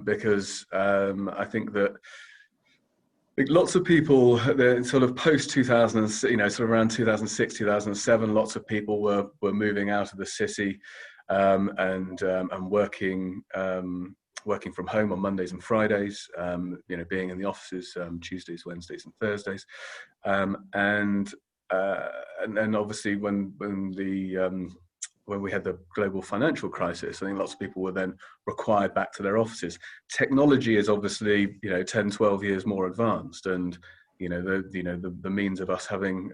because I think that lots of people, sort of post 2000, sort of around 2006, 2007, lots of people were moving out of the city and working from home on Mondays and Fridays, being in the offices Tuesdays, Wednesdays, and Thursdays, and then obviously when we had the global financial crisis, I think lots of people were then required back to their offices. Technology is obviously 10, 12 years more advanced, and the means of us having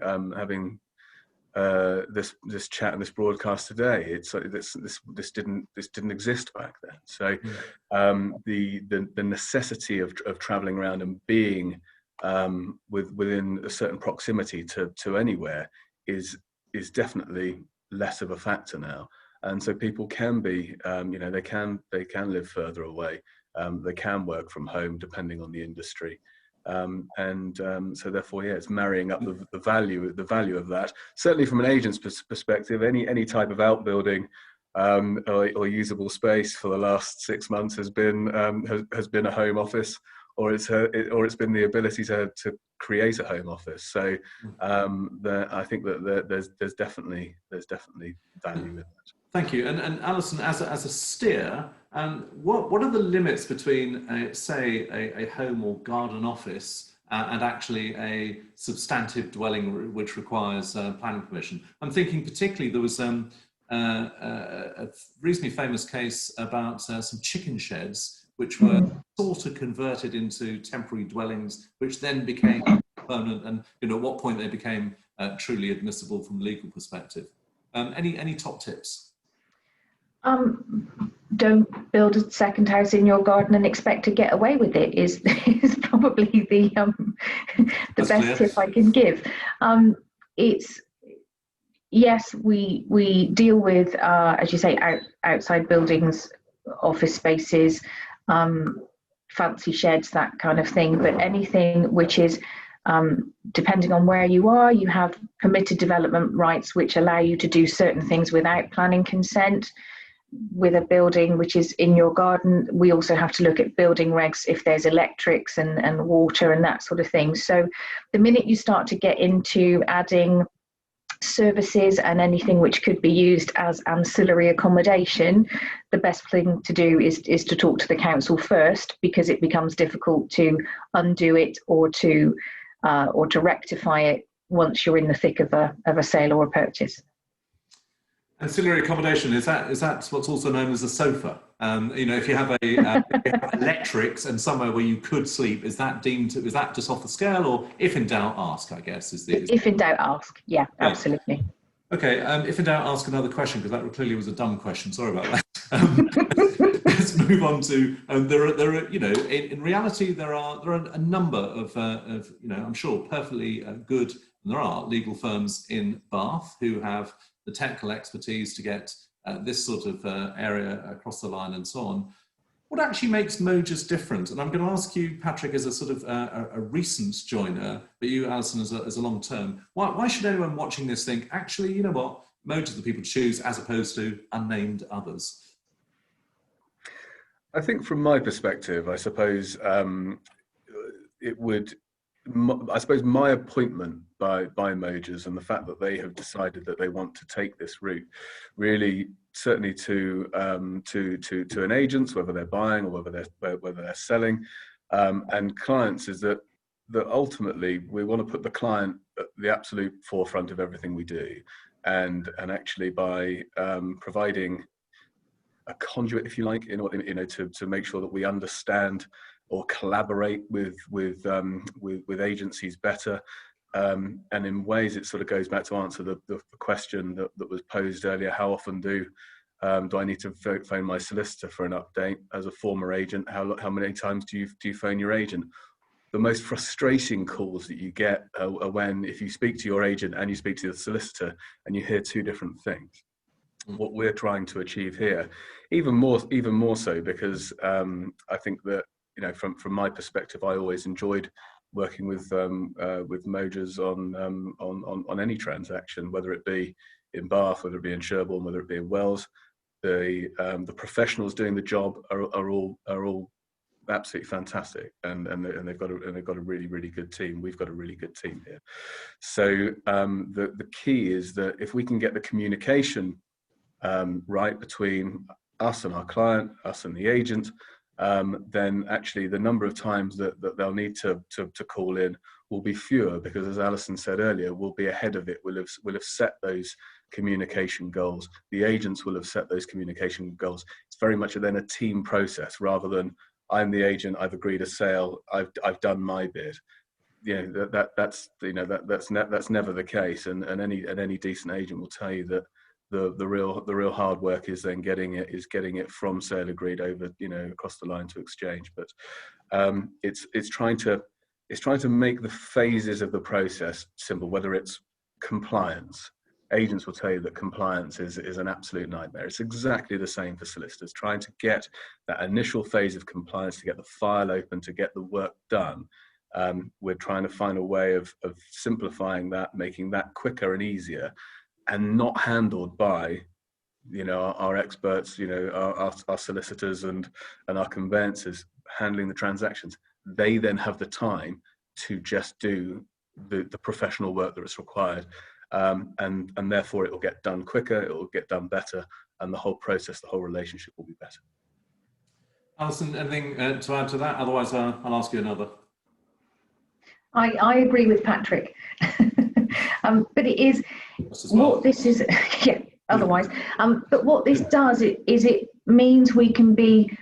this chat and this broadcast today, this didn't exist back then. So the necessity of traveling around and being within a certain proximity to anywhere is definitely less of a factor now, and so people can be they can live further away, they can work from home depending on the industry, so therefore, it's marrying up the value of that. Certainly from an agent's perspective, any type of outbuilding or usable space for the last 6 months has been a home office, or it's been the ability to create a home office. So I think that there's definitely value in that. Thank you. And Alison, as a steer, what are the limits between, say, a home or garden office and actually a substantive dwelling which requires planning permission? I'm thinking particularly there was a reasonably famous case about some chicken sheds which were sort of converted into temporary dwellings, which then became permanent, and at what point they became truly admissible from a legal perspective. Any top tips? Don't build a second house in your garden and expect to get away with it is probably the best clear tip I can give. It's yes, we deal with as you say, outside buildings, office spaces, fancy sheds, that kind of thing. But anything which is depending on where you are, you have permitted development rights which allow you to do certain things without planning consent. With a building which is in your garden, we also have to look at building regs if there's electrics and water and that sort of thing. So the minute you start to get into adding services and anything which could be used as ancillary accommodation, the best thing to do is to talk to the council first, because it becomes difficult to undo it or to rectify it once you're in the thick of a sale or a purchase. Ancillary accommodation, is that what's also known as a sofa? If you have if you have electrics and somewhere where you could sleep, is that just off the scale, or if in doubt, ask, I guess, if in doubt, ask. Yeah, absolutely. Okay, if in doubt, ask another question, because that clearly was a dumb question. Sorry about that. Let's move on to there are in reality there are a number of I'm sure perfectly good, and there are legal firms in Bath who have the technical expertise to get this sort of area across the line and so on. What actually makes Mogers different? And I'm going to ask you, Patrick, as a sort of a recent joiner, but you, Alison, as a long term. Why should anyone watching this think, actually, you know what, Mogers are the people to choose as opposed to unnamed others? I think from my perspective, I suppose it would I suppose my appointment by Mogers and the fact that they have decided that they want to take this route, really, certainly to an agent, whether they're buying or whether they're selling, and clients, is that ultimately we want to put the client at the absolute forefront of everything we do, and actually by providing a conduit, if you like, to make sure that we understand or collaborate with agencies better, and in ways it sort of goes back to answer the question that was posed earlier: how often do I need to phone my solicitor for an update as a former agent? How many times do you phone your agent? The most frustrating calls that you get are when, if you speak to your agent and you speak to the solicitor and you hear two different things. What we're trying to achieve here, even more so, because I think that, from my perspective, I always enjoyed working with Mogers on any transaction, whether it be in Bath, whether it be in Sherborne, whether it be in Wells. The professionals doing the job are all absolutely fantastic, and they've got a really, really good team. We've got a really good team here. So the key is that if we can get the communication right between us and our client, us and the agent, then actually the number of times that they'll need to call in will be fewer, because, as Alison said earlier, we'll be ahead of it. We'll have set those communication goals. The agents will have set those communication goals. It's very much then a team process, rather than I'm the agent, I've agreed a sale, I've done my bit. That's never the case, and any decent agent will tell you that the real hard work is then getting it from sale agreed over, across the line to exchange. But it's trying to make the phases of the process simple. Whether it's compliance, agents will tell you that compliance is an absolute nightmare. It's exactly the same for solicitors. Trying to get that initial phase of compliance, to get the file open, to get the work done. We're trying to find a way of simplifying that, making that quicker and easier, and not handled by, our experts, our solicitors and our conveyancers handling the transactions. They then have the time to just do the professional work that is required, and therefore it will get done quicker, it will get done better, and the whole process, the whole relationship will be better. Alison, anything to add to that? Otherwise, I'll ask you another. I agree with Patrick. But it is what this is, yeah, otherwise. But what this does is it means we can be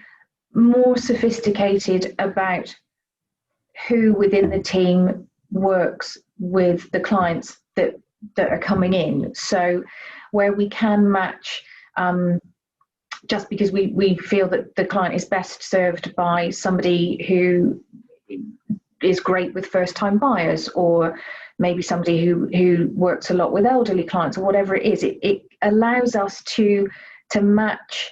more sophisticated about who within the team works with the clients that are coming in. So where we can match, just because we feel that the client is best served by somebody who is great with first-time buyers, or maybe somebody who works a lot with elderly clients, or whatever it is, it allows us to match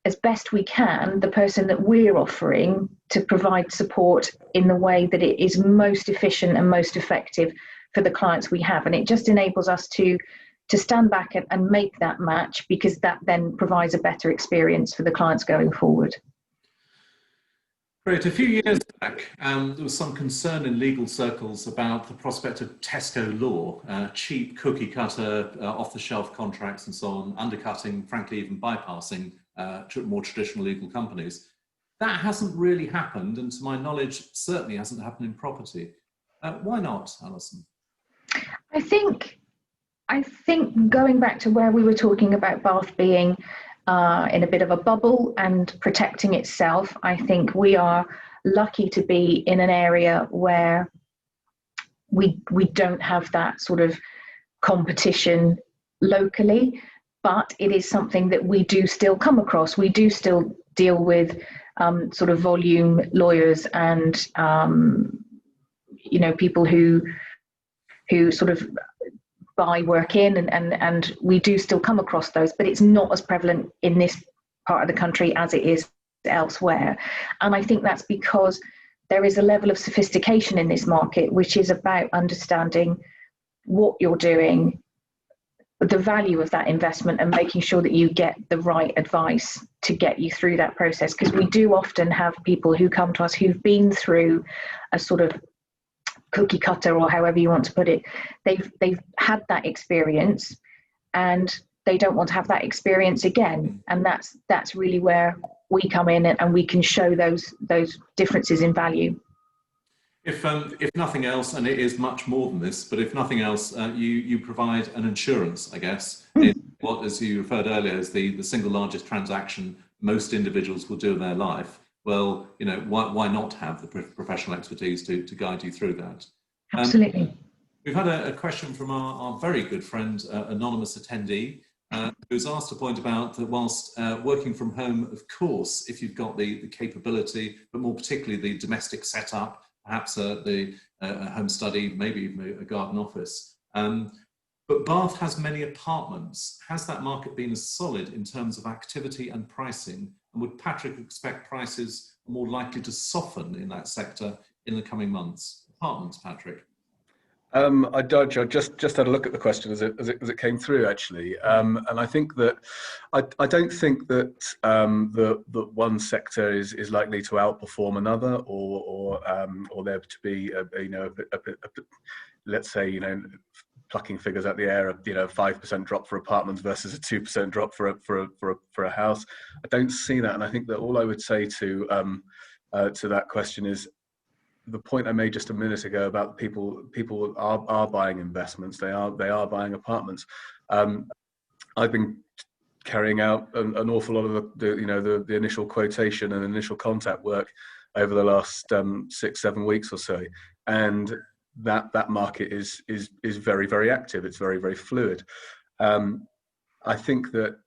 as best we can the person that we're offering to provide support in the way that it is most efficient and most effective for the clients we have. And it just enables us to stand back and make that match, because that then provides a better experience for the clients going forward. Great. A few years back, there was some concern in legal circles about the prospect of Tesco law, cheap cookie cutter, off-the-shelf contracts and so on, undercutting, frankly, even bypassing more traditional legal companies. That hasn't really happened, and to my knowledge, certainly hasn't happened in property. Why not, Alison? I think going back to where we were talking about Bath being in a bit of a bubble and protecting itself, I think we are lucky to be in an area where we don't have that sort of competition locally, but it is something that we do still come across. We do still deal with sort of volume lawyers and people who sort of buy work in, and we do still come across those, but it's not as prevalent in this part of the country as it is elsewhere. And I think that's because there is a level of sophistication in this market, which is about understanding what you're doing, the value of that investment, and making sure that you get the right advice to get you through that process. Because we do often have people who come to us who've been through a sort of cookie cutter, or however you want to put it. They've had that experience, and they don't want to have that experience again. And that's really where we come in, and we can show those differences in value. If nothing else, and it is much more than this, but if nothing else, you provide an insurance, I guess, in what, as you referred earlier, is the single largest transaction most individuals will do in their life. Well, you know, why not have the professional expertise to guide you through that? Absolutely. We've had a question from our very good friend, anonymous attendee, who's asked a point about that whilst working from home, of course, if you've got the capability, but more particularly the domestic setup, perhaps a home study, maybe even a garden office. But Bath has many apartments. Has that market been as solid in terms of activity and pricing? And would Patrick expect prices more likely to soften in that sector in the coming months? Apartments, Patrick. I just had a look at the question as it came through, actually, and I think that I don't think that the one sector is likely to outperform another, or there to be let's say, plucking figures out the air, 5% drop for apartments versus a 2% drop for a house. I don't see that, and I think that all I would say to that question is, the point I made just a minute ago about people are buying investments. They are buying apartments. I've been carrying out an awful lot of the initial quotation and initial contact work over the last 6-7 weeks or so, and that market is very, very active. It's very, very fluid. I think that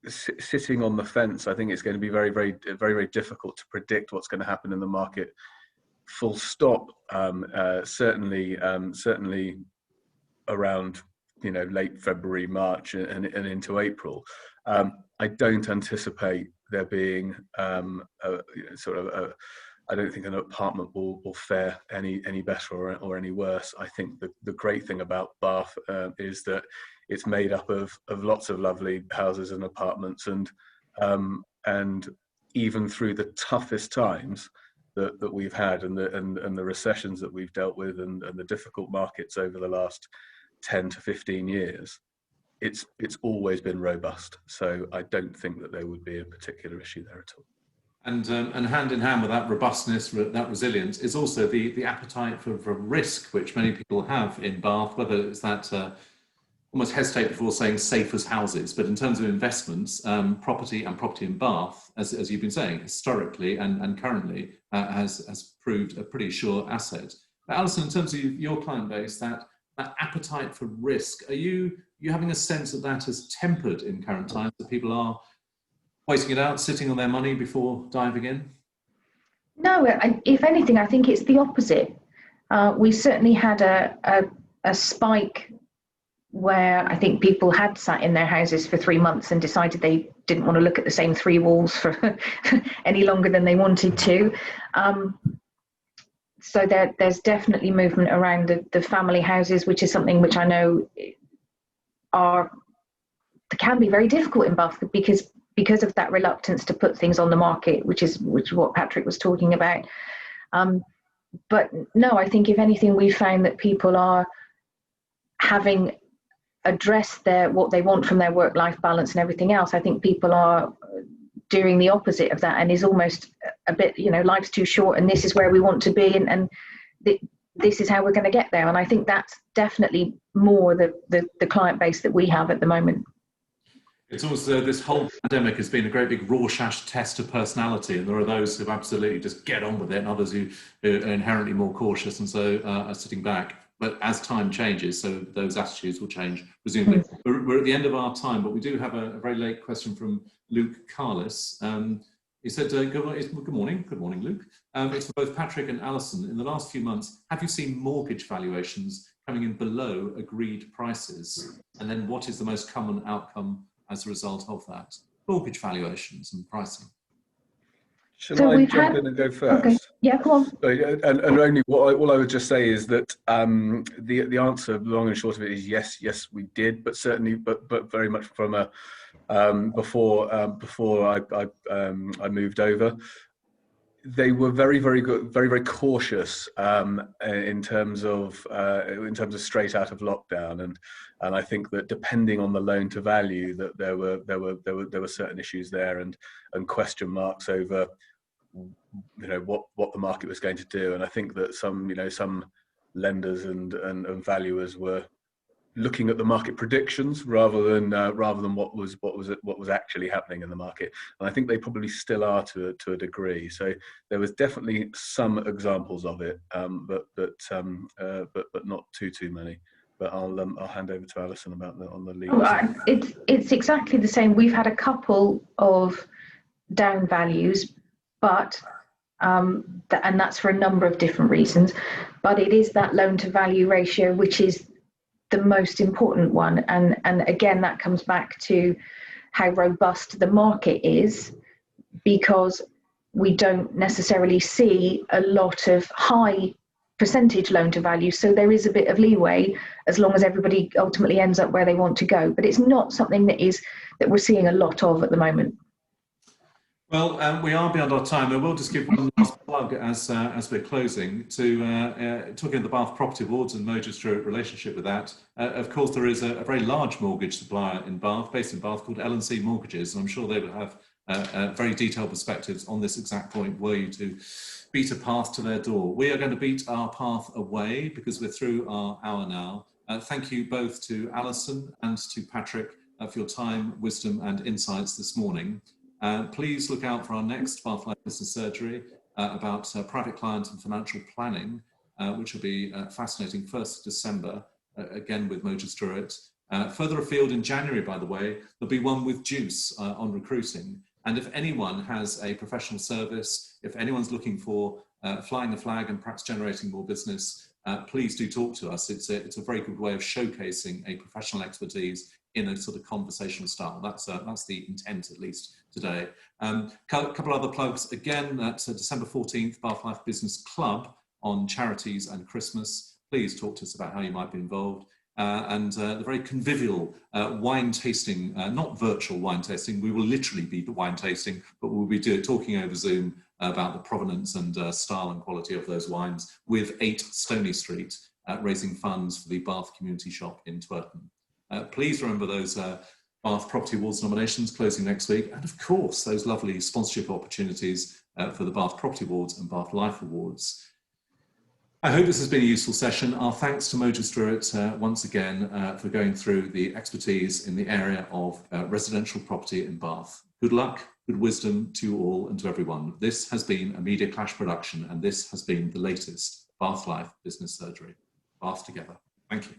sitting on the fence, I think it's going to be very, very, very, very difficult to predict what's going to happen in the market. Full stop. Certainly around late February, March, and into April. I don't anticipate there being I don't think an apartment will fare any better or any worse. I think the great thing about Bath is that it's made up of lots of lovely houses and apartments, and even through the toughest times that we've had, and the recessions that we've dealt with, and the difficult markets over the last 10 to 15 years, it's always been robust. So I don't think that there would be a particular issue there at all. And hand in hand with that robustness, that resilience, is also the appetite for risk, which many people have in Bath, whether it's that almost hesitate before saying safe as houses, but in terms of investments, property in Bath, as you've been saying, historically and currently, has proved a pretty sure asset. Now, Alison, in terms of your client base, that appetite for risk, are you having a sense that has tempered in current times, that people are waiting it out, sitting on their money before diving in? No, if anything, I think it's the opposite. We certainly had a spike where I think people had sat in their houses for 3 months and decided they didn't want to look at the same 3 walls for any longer than they wanted to. So there's definitely movement around the family houses, which is something which I know can be very difficult in Bath because of that reluctance to put things on the market, which is what Patrick was talking about. But no, I think if anything, we found that people are having addressed what they want from their work-life balance and everything else. I think people are doing the opposite of that, and is almost a bit, life's too short and this is where we want to be, and this is how we're going to get there. And I think that's definitely more the client base that we have at the moment. It's also, this whole pandemic has been a great big Rorschach test of personality, and there are those who absolutely just get on with it, and others who are inherently more cautious and so are sitting back. But as time changes, so those attitudes will change, presumably. We're at the end of our time, but we do have a very late question from Luke Carlis. He said, good morning, Luke. It's for both Patrick and Alison. In the last few months, have you seen mortgage valuations coming in below agreed prices? And then what is the most common outcome as a result of that? Mortgage valuations and pricing. Shall I jump in and go first? Okay. Yeah, come on. And only all I would just say is that the answer, long and short of it, is yes, we did, but certainly, but very much from a before I moved over. They were very, very good, very, very cautious in terms of straight out of lockdown, and I think that depending on the loan to value, that there were certain issues there and question marks over, what the market was going to do, and I think that some lenders and valuers were looking at the market predictions rather than what was actually happening in the market, and I think they probably still are to a degree. So there was definitely some examples of it, but not too many. But I'll hand over to Alison about on the legal side. It's exactly the same. We've had a couple of down values, but and that's for a number of different reasons. But it is that loan to value ratio which is the most important one, and again that comes back to how robust the market is, because we don't necessarily see a lot of high percentage loan to value, so there is a bit of leeway as long as everybody ultimately ends up where they want to go, but it's not something that we're seeing a lot of at the moment. Well, we are beyond our time. I will just give one last plug as we're closing to talking of the Bath Property Awards and Mogers Drewett relationship with that. Of course, there is a very large mortgage supplier in Bath, based in Bath, called L&C Mortgages, and I'm sure they would have very detailed perspectives on this exact point were you to beat a path to their door. We are going to beat our path away because we're through our hour now. Thank you both to Alison and to Patrick for your time, wisdom and insights this morning. Please look out for our next Bath Life Business Surgery about private client and financial planning, which will be fascinating, 1st of December, again with Mogers Drewett. Further afield in January, by the way, there'll be one with Juice on recruiting. And if anyone has a professional service, if anyone's looking for flying the flag and perhaps generating more business, please do talk to us. It's a very good way of showcasing a professional expertise in a sort of conversational style. That's the intent, at least today. Couple other plugs again. That's December 14th, Bath Life Business Club on charities and Christmas. Please talk to us about how you might be involved. And the very convivial wine tasting, not virtual wine tasting. We will literally be wine tasting, but we'll be talking over Zoom about the provenance and style and quality of those wines with 8 Stony Street, raising funds for the Bath Community Shop in Twerton. Please remember those Bath Property Awards nominations closing next week, and of course those lovely sponsorship opportunities for the Bath Property Awards and Bath Life Awards. I hope this has been a useful session. Our thanks to Mogers Drewett once again for going through the expertise in the area of residential property in Bath. Good luck, good wisdom to you all and to everyone. This has been a Media Clash production, and this has been the latest Bath Life Business Surgery. Bath together. Thank you.